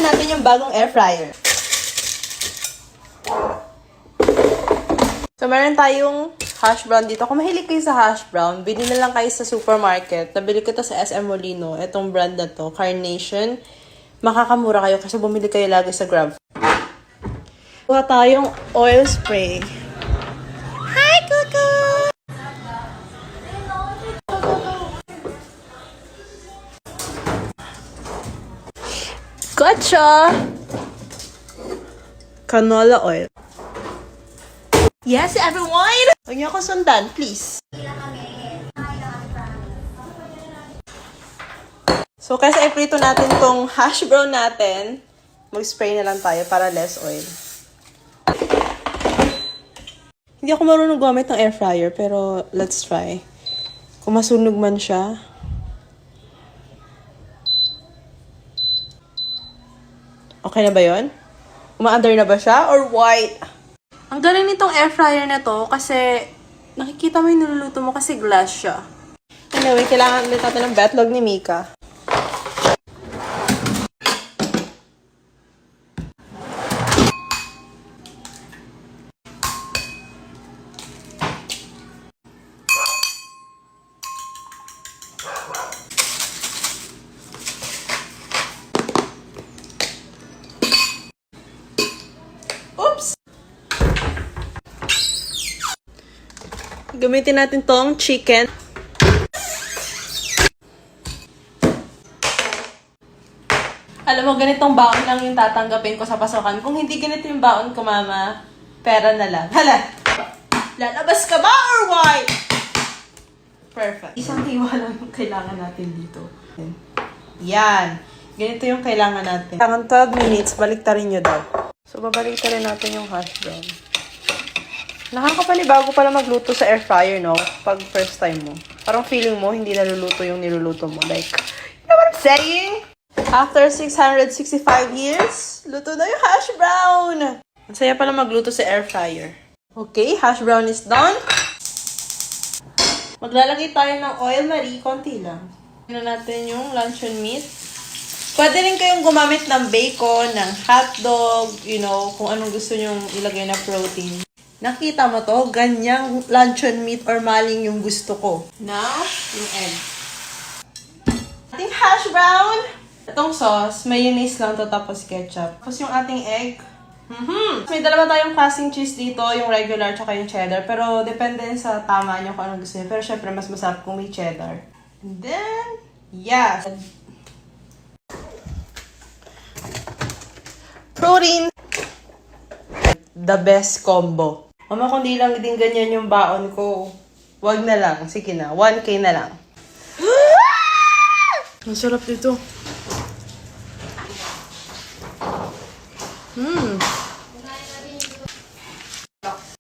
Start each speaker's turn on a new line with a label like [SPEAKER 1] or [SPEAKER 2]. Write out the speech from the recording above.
[SPEAKER 1] natin yung bagong air fryer. So, meron tayong hash brown dito. Kung mahilig kayo sa hash brown, bilhin na lang kayo sa supermarket. Nabili ko to sa SM Molino. Itong brand na to, Carnation. Makakamura kayo kasi bumili kayo lagi sa Grab. Kuha tayong oil spray. Hi, Cuckoo! Gotcha! Canola oil. Yes, everyone! Huwag niyo ako sundan, please. So, kasi iprito natin tong hash brown natin, mag-spray na lang tayo para less oil. Hindi ako marunong gumamit ng air fryer, pero let's try. Kung masunog man siya. Okay na ba yun? Uma-under na ba siya? Or white? Ang galing nitong air fryer na to kasi nakikita mo yung niluluto mo kasi glass siya. Anyway, kailangan ulit natin ng betlog ni Mika. Oops! Gamitin natin tong chicken. Alam mo, ganitong baon lang yung tatanggapin ko sa pasokan. Kung hindi ganito yung baon ko, mama, pera na lang. Hala! Lalabas ka ba or why? Perfect. Isang hiwa lang yung kailangan natin dito. Yan. Ganito yung kailangan natin. Kailangan 12 minutes, baliktarin nyo daw. So, babaliktarin natin yung hash brown. Nakakapanibago pala magluto sa air fryer, no? Pag first time mo. Parang feeling mo, hindi naluluto yung niluluto mo. Like, you know what I'm saying? After 665 years, luto na yung hash brown! Ang saya pala magluto sa air fryer. Okay, hash brown is done. Maglalagay tayo ng oil, Marie. Konti lang. Tignan natin yung luncheon meat. Pwede rin kayong gumamit ng bacon, ng hotdog, you know, kung anong gusto nyong ilagay na protein. Nakita mo to? Ganyang luncheon meat or maling yung gusto ko. Now, yung egg. Ating hash brown. Itong sauce, mayonnaise lang to tapos ketchup. Tapos yung ating egg. May dalawa tayong klaseng cheese dito, yung regular tsaka yung cheddar. Pero depende sa tama nyo kung anong gusto nyo. Pero syempre, mas masarap kung may cheddar. And then, yes. Protein. The best combo. Mama, kung di lang din ganyan yung baon ko, wag na lang. Sige na, 1K na lang. Ang sarap dito.